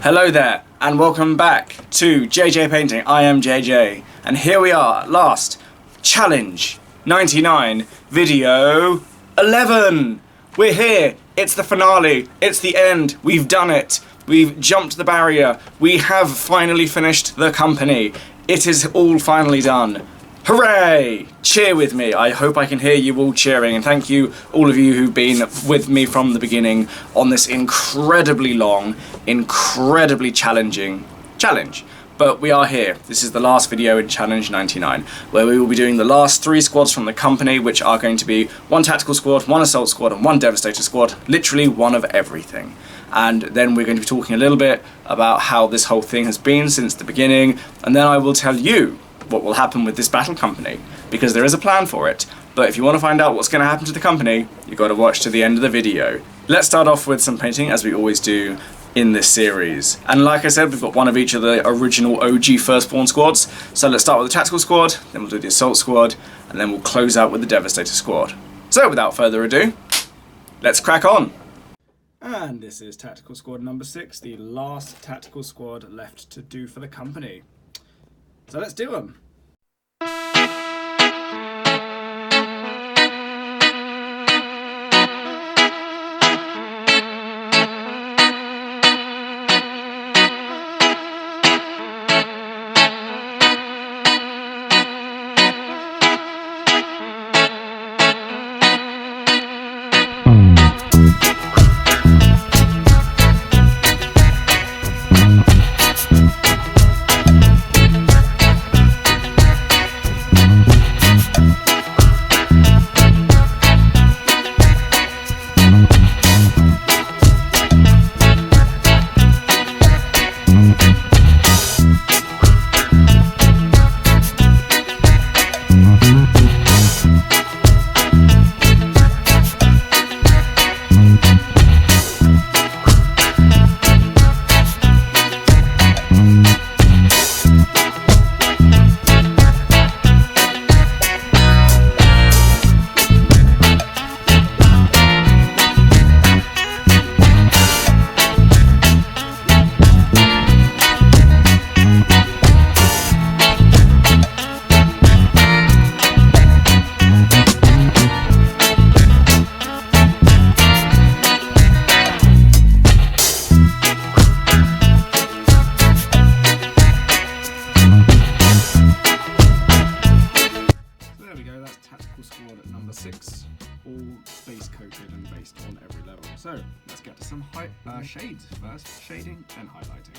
Hello there, and welcome back to JJ Painting. I am JJ, and here we are at last. Challenge 99, video 11. We're here. It's the finale. It's the end. We've done it. We've jumped the barrier. We have finally finished the company. It is all finally done. Hooray! Cheer with me. I hope I can hear you all cheering, and thank you, all of you who've been with me from the beginning on this incredibly long, incredibly challenging challenge. But we are here. This is the last video in Challenge 99, where we will be doing the last 3 squads from the company, which are going to be 1 tactical squad, 1 assault squad, and 1 devastator squad. Literally one of everything. And then we're going to be talking a little bit about how this whole thing has been since the beginning, and then I will tell you what will happen with this battle company, because there is a plan for it. But if you want to find out what's going to happen to the company, you've got to watch to the end of the video. Let's start off with some painting, as we always do in this series. And like I said, we've got one of each of the original OG Firstborn squads. So let's start with the tactical squad, then we'll do the assault squad, and then we'll close out with the devastator squad. So without further ado, let's crack on. And this is tactical squad number 6, the last tactical squad left to do for the company. So let's do them. Number 6, all base coated and based on every level. So let's get to some shades first, shading and highlighting.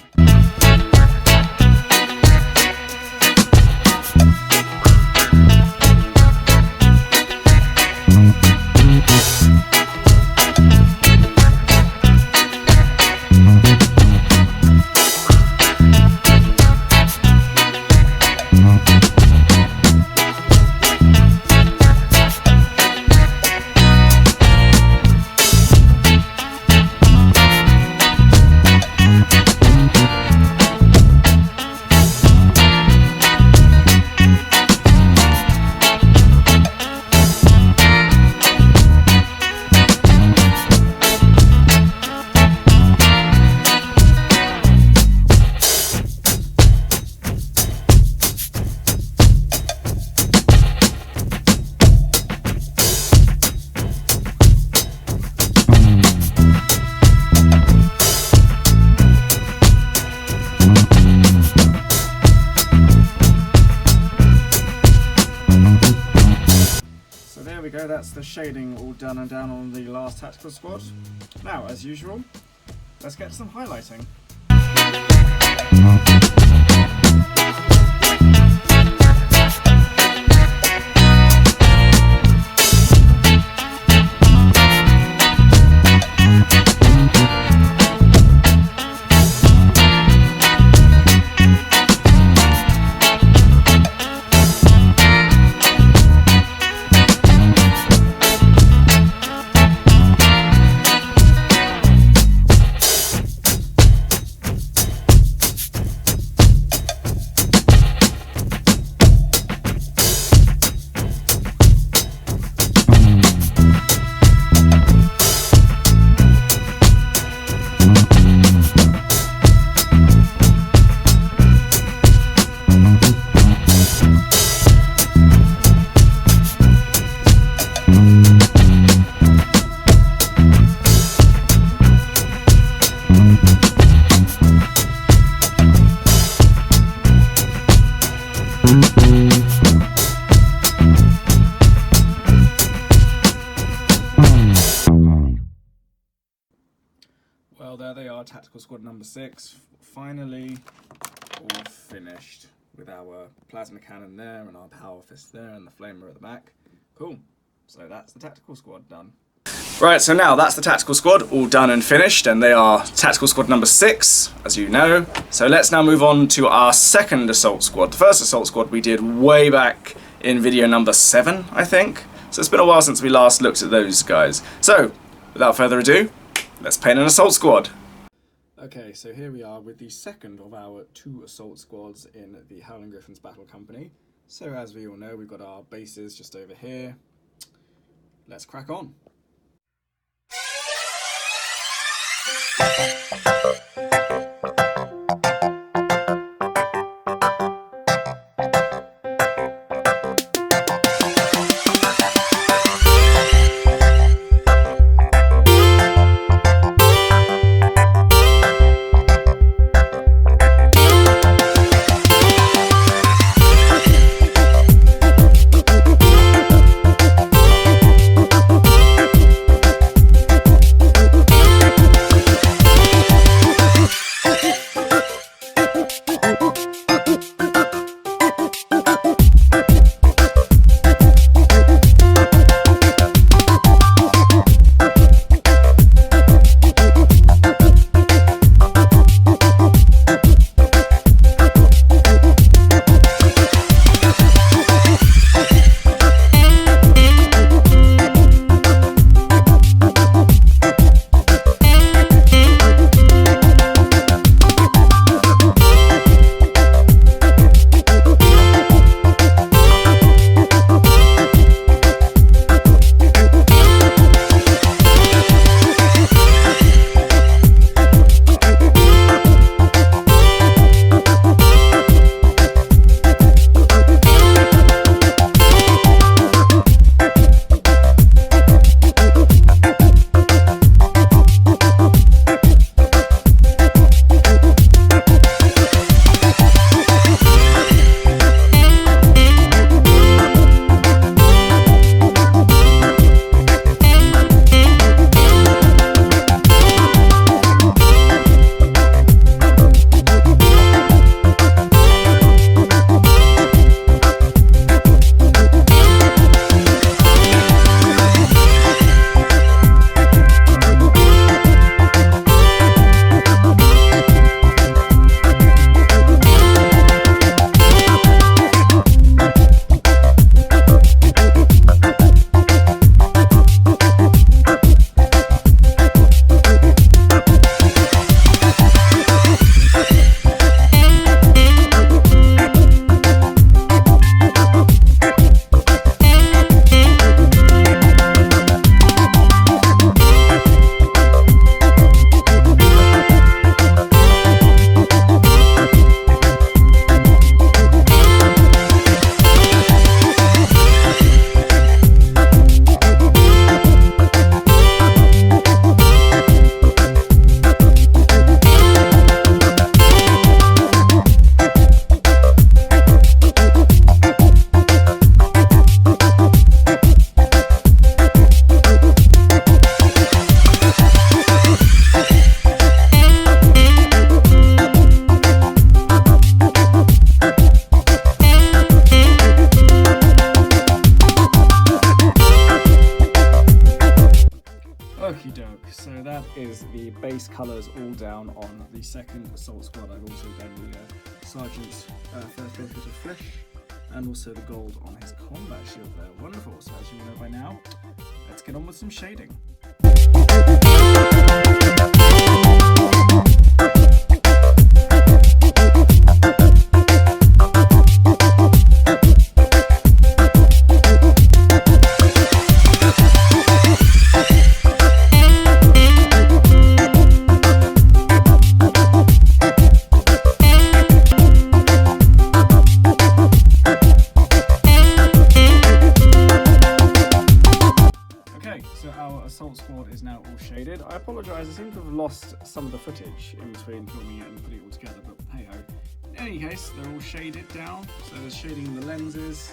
That's the shading all done and down on the last tactical squad. Now, as usual, let's get to some highlighting. Tactical Squad number 6, finally all finished with our plasma cannon there and our power fist there and the flamer at the back. Cool. So that's the Tactical Squad done. Right, so now that's the Tactical Squad all done and finished, and they are Tactical Squad number 6, as you know. So let's now move on to our second Assault Squad. The first Assault Squad we did way back in video number 7, I think. So it's been a while since we last looked at those guys. So, without further ado, let's paint an Assault Squad. Okay, so here we are with the second of our 2 Assault Squads in the Howling Griffins Battle Company. So as we all know, we've got our bases just over here. Let's crack on. Okie doke, so that is the base colours all down on the second Assault Squad. I've also done the Sergeant's first bit of flesh and also the gold on his combat shield there. Wonderful, so as you know by now, let's get on with some shading. Assault Squad is now all shaded. I apologise, I seem to have lost some of the footage in between filming it and putting it all together, but hey ho. In any case, they're all shaded down, so there's shading in the lenses,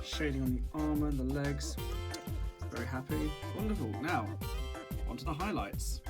shading on the armour and the legs. Very happy. Wonderful. Now, on to the highlights.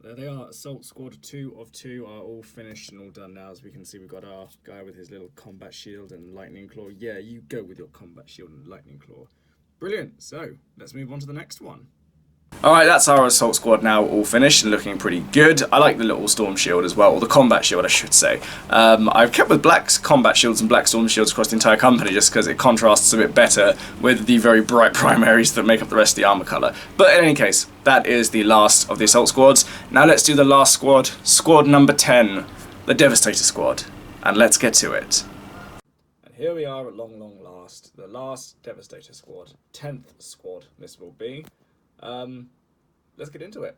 There they are. Assault Squad 2 of 2 are all finished and all done now. As we can see, we've got our guy with his little combat shield and lightning claw. Yeah, you go with your combat shield and lightning claw. Brilliant. So, let's move on to the next one. Alright, that's our Assault Squad now all finished and looking pretty good. I like the little Storm Shield as well, or the Combat Shield I should say. I've kept with black Combat Shields and black Storm Shields across the entire company just because it contrasts a bit better with the very bright primaries that make up the rest of the armor colour. But in any case, that is the last of the Assault Squads. Now let's do the last squad, squad number 10, the Devastator Squad, and let's get to it. And here we are at long last, the last Devastator Squad, 10th squad this will be. Let's get into it.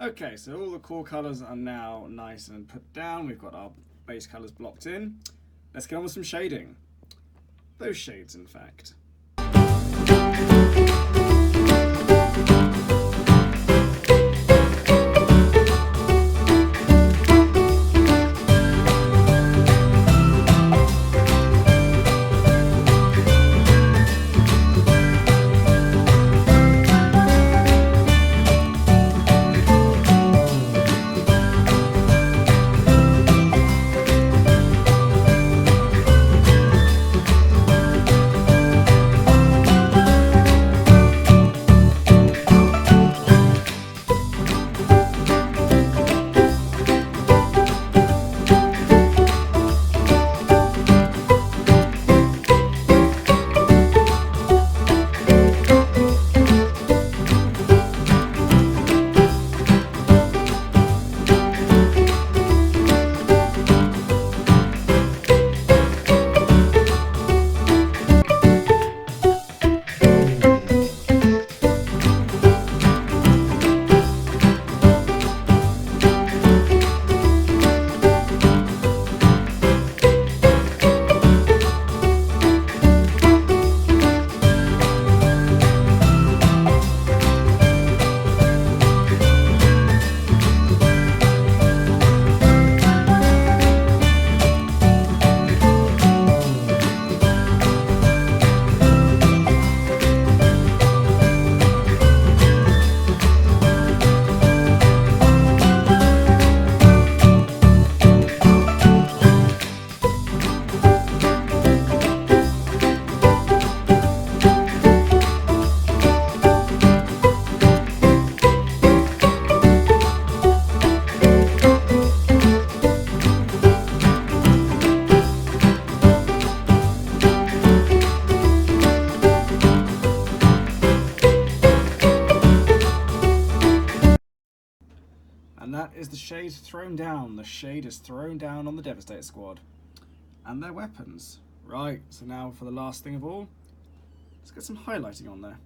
Okay, so all the core colours are now nice and put down. We've got our base colours blocked in. Let's get on with some shading. Those shades, in fact. is the shade thrown down. The shade is thrown down on the Devastator squad. And their weapons. Right, so now for the last thing of all, let's get some highlighting on there.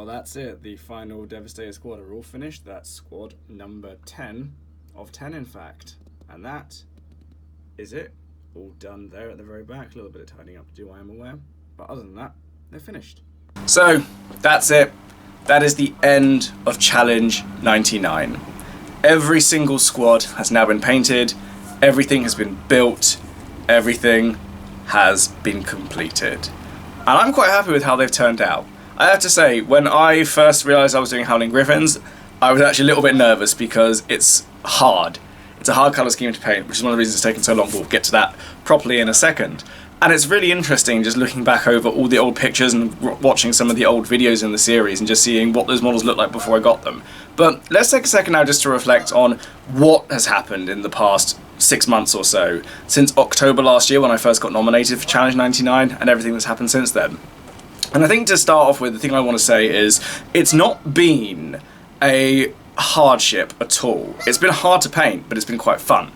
Well, that's it. The final Devastator squad are all finished. That's squad number 10 of 10, in fact. And that is it. All done there at the very back. A little bit of tidying up to do, I am aware. But other than that, they're finished. So, that's it. That is the end of Challenge 99. Every single squad has now been painted. Everything has been built. Everything has been completed. And I'm quite happy with how they've turned out. I have to say, when I first realised I was doing Howling Griffins, I was actually a little bit nervous because it's hard. It's a hard colour scheme to paint, which is one of the reasons it's taken so long, but we'll get to that properly in a second. And it's really interesting just looking back over all the old pictures and watching some of the old videos in the series and just seeing what those models looked like before I got them. But let's take a second now just to reflect on what has happened in the past 6 months or so, since October last year when I first got nominated for Challenge 99, and everything that's happened since then. And I think to start off with, the thing I want to say is, it's not been a hardship at all. It's been hard to paint, but it's been quite fun.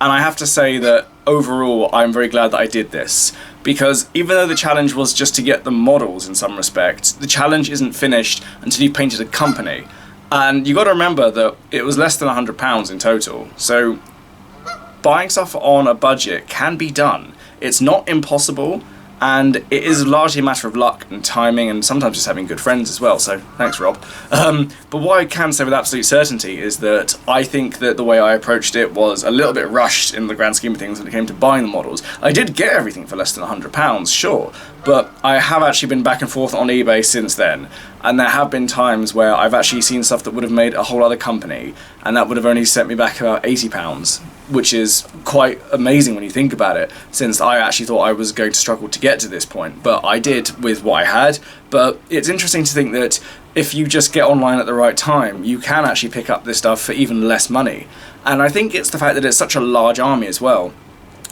And I have to say that overall, I'm very glad that I did this, because even though the challenge was just to get the models in some respects, the challenge isn't finished until you've painted a company. And you got to remember that it was less than £100 in total. So buying stuff on a budget can be done. It's not impossible. And it is largely a matter of luck and timing, and sometimes just having good friends as well, so thanks, Rob. But what I can say with absolute certainty is that I think that the way I approached it was a little bit rushed in the grand scheme of things when it came to buying the models. I did get everything for less than £100, sure, but I have actually been back and forth on eBay since then, and there have been times where I've actually seen stuff that would have made a whole other company, and that would have only set me back about £80. which is quite amazing when you think about it, since I actually thought I was going to struggle to get to this point, but I did with what I had. But it's interesting to think that if you just get online at the right time, you can actually pick up this stuff for even less money. And I think it's the fact that it's such a large army as well.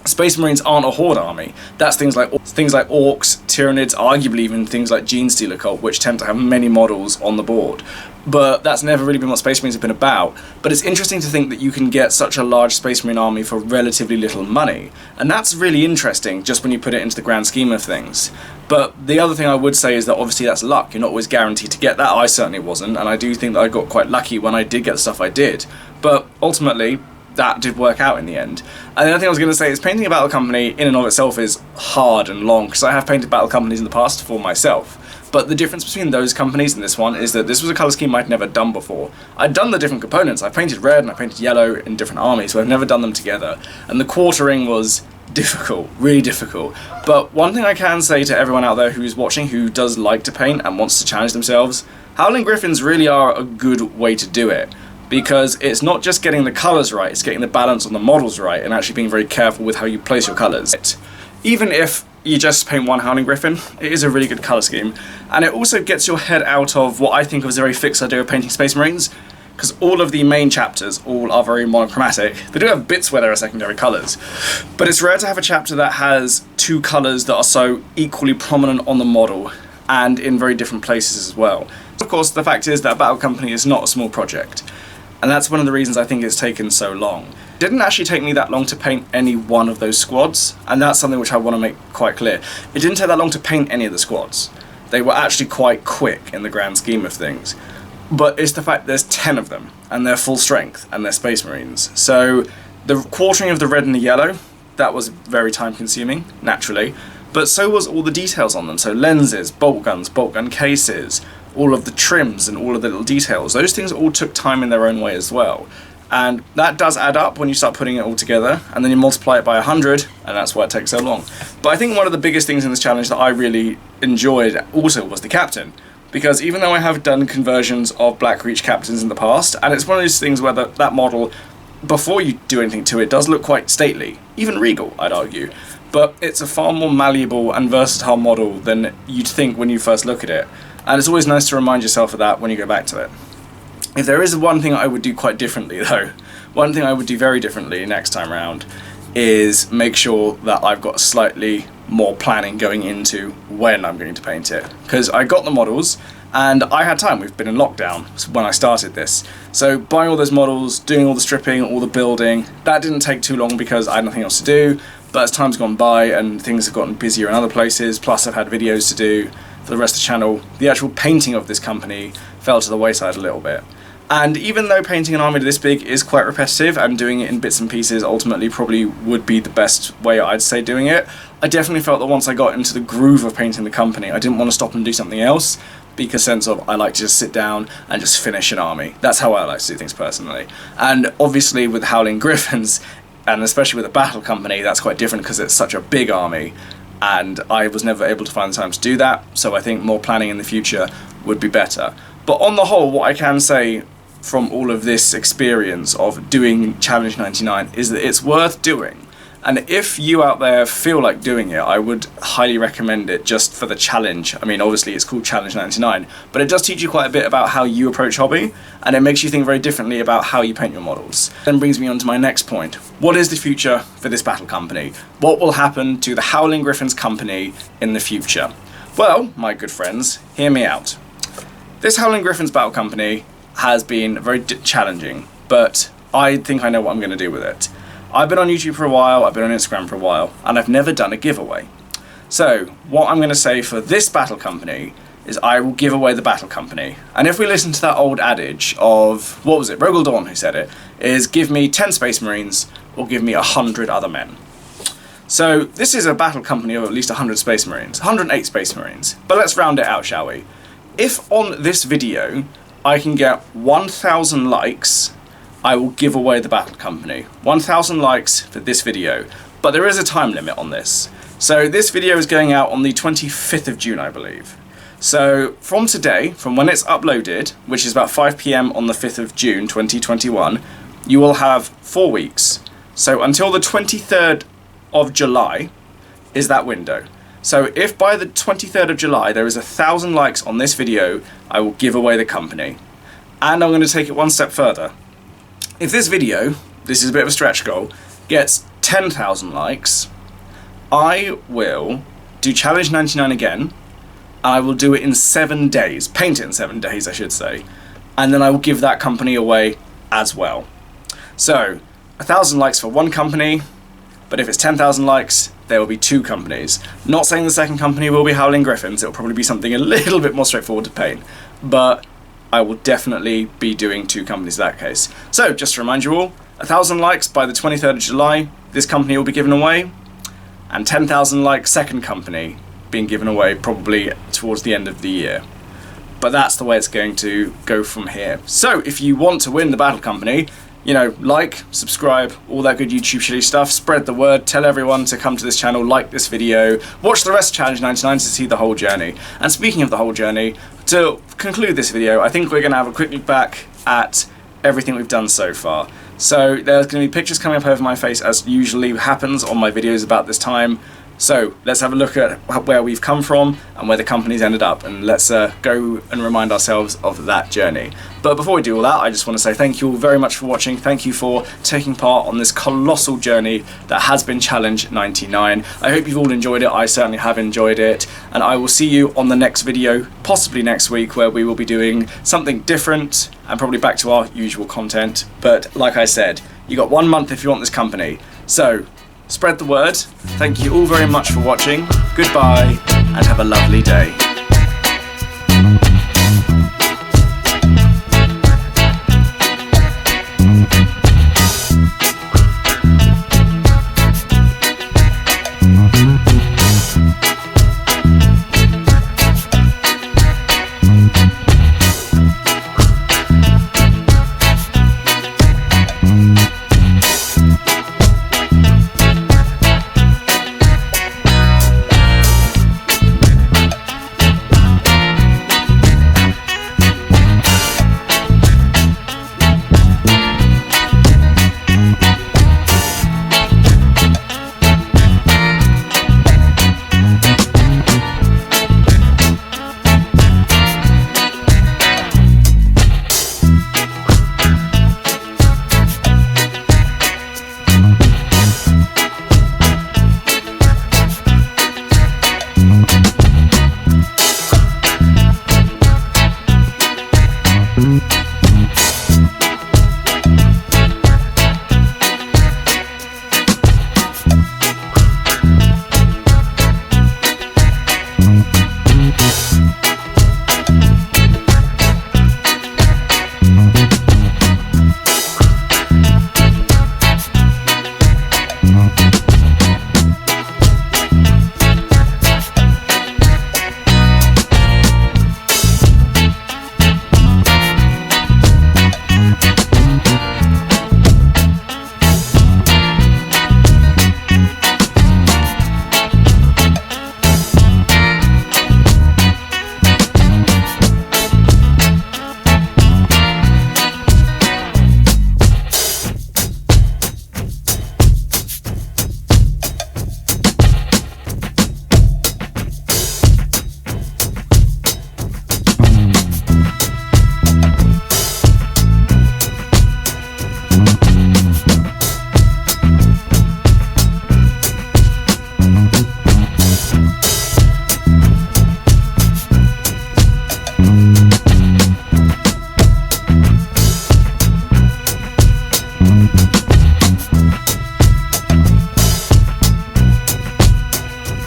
Space Marines aren't a horde army. That's things like orcs, Tyranids, arguably even things like Genestealer Cult, which tend to have many models on the board. But that's never really been what Space Marines have been about. But it's interesting to think that you can get such a large Space Marine army for relatively little money. And that's really interesting just when you put it into the grand scheme of things. But the other thing I would say is that obviously that's luck. You're not always guaranteed to get that. I certainly wasn't, and I do think that I got quite lucky when I did get the stuff I did. But ultimately, that did work out in the end. And the other thing I was going to say is painting a battle company in and of itself is hard and long, because I have painted battle companies in the past for myself. But the difference between those companies and this one is that this was a colour scheme I'd never done before. I'd done the different components. I painted red and I painted yellow in different armies, but I've never done them together. And the quartering was difficult, really difficult. But one thing I can say to everyone out there who's watching, who does like to paint and wants to challenge themselves, Howling Griffins really are a good way to do it. Because it's not just getting the colours right, it's getting the balance on the models right, and actually being very careful with how you place your colours. Even if you just paint one Howling Griffin, it is a really good colour scheme, and it also gets your head out of what I think of as a very fixed idea of painting Space Marines, because all of the main chapters all are very monochromatic. They do have bits where there are secondary colours, but it's rare to have a chapter that has two colours that are so equally prominent on the model, and in very different places as well. Of course, the fact is that a battle company is not a small project. And that's one of the reasons I think it's taken so long. It didn't actually take me that long to paint any one of those squads, and that's something which I want to make quite clear. It didn't take that long to paint any of the squads. They were actually quite quick in the grand scheme of things. But it's the fact there's 10 of them, and they're full strength, and they're Space Marines. So the quartering of the red and the yellow, that was very time consuming, naturally. But so was all the details on them, so lenses, bolt gun cases, all of the trims and all of the little details. Those things all took time in their own way as well. And that does add up when you start putting it all together, and then you multiply it by 100, and that's why it takes so long. But I think one of the biggest things in this challenge that I really enjoyed also was the captain. Because even though I have done conversions of Black Reach captains in the past, and it's one of those things where that model, before you do anything to it, does look quite stately, even regal, I'd argue. But it's a far more malleable and versatile model than you'd think when you first look at it. And it's always nice to remind yourself of that when you go back to it. If there is one thing I would do quite differently though, one thing I would do very differently next time round is make sure that I've got slightly more planning going into when I'm going to paint it. Because I got the models and I had time. We've been in lockdown when I started this. So buying all those models, doing all the stripping, all the building, that didn't take too long because I had nothing else to do. But as time's gone by and things have gotten busier in other places, plus I've had videos to do for the rest of the channel, the actual painting of this company fell to the wayside a little bit. And even though painting an army this big is quite repetitive, and doing it in bits and pieces ultimately probably would be the best way I'd say doing it, I definitely felt that once I got into the groove of painting the company, I didn't want to stop and do something else, because sense of I like to just sit down and just finish an army. That's how I like to do things personally. And obviously with Howling Griffins, and especially with a battle company, that's quite different because it's such a big army. And I was never able to find the time to do that, so I think more planning in the future would be better. But on the whole, what I can say from all of this experience of doing Challenge 99 is that it's worth doing. And if you out there feel like doing it, I would highly recommend it just for the challenge. I mean, obviously it's called Challenge 99, but it does teach you quite a bit about how you approach hobby, and it makes you think very differently about how you paint your models. Then brings me on to my next point. What is the future for this battle company? What will happen to the Howling Griffins company in the future? Well, my good friends, hear me out. This Howling Griffins battle company has been very challenging, but I think I know what I'm going to do with it. I've been on YouTube for a while, I've been on Instagram for a while, and I've never done a giveaway. So, what I'm going to say for this battle company is I will give away the battle company. And if we listen to that old adage of, what was it, Rogel Dawn who said it, is give me 10 Space Marines or give me 100 other men. So, this is a battle company of at least 100 Space Marines, 108 Space Marines. But let's round it out, shall we? If on this video I can get 1,000 likes, I will give away the battle company. 1,000 likes for this video, but there is a time limit on this. So this video is going out on the 25th of June, I believe. So from today, from when it's uploaded, which is about 5 PM on the 5th of June 2021, you will have 4 weeks So until the 23rd of July is that window. So if by the 23rd of July there is 1,000 likes on this video, I will give away the company. And I'm going to take it one step further. If this video, this is a bit of a stretch goal, gets 10,000 likes, I will do Challenge 99 again. I will do it in 7 days, paint it in 7 days I should say, and then I will give that company away as well. So 1,000 likes for one company, but if it's 10,000 likes, there will be 2 companies. Not saying the second company will be Howling Griffins, it will probably be something a little bit more straightforward to paint, but I will definitely be doing 2 companies in that case. So just to remind you all, 1,000 likes by the 23rd of July, this company will be given away, and 10,000 likes second company being given away probably towards the end of the year. But that's the way it's going to go from here. So if you want to win the battle company, you know, like, subscribe, all that good YouTube shitty stuff, spread the word, tell everyone to come to this channel, like this video, watch the rest of Challenge 99 to see the whole journey. And speaking of the whole journey, to conclude this video, I think we're going to have a quick look back at everything we've done so far. So there's going to be pictures coming up over my face as usually happens on my videos about this time. So let's have a look at where we've come from and where the company's ended up, and let's go and remind ourselves of that journey. But before we do all that, I just want to say thank you all very much for watching. Thank you for taking part on this colossal journey that has been Challenge 99. I hope you've all enjoyed it. I certainly have enjoyed it, and I will see you on the next video, possibly next week, where we will be doing something different and probably back to our usual content. But like I said, you got 1 month if you want this company. So spread the word. Thank you all very much for watching. Goodbye, and have a lovely day.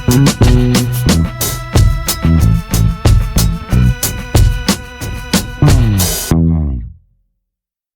Mm-hmm.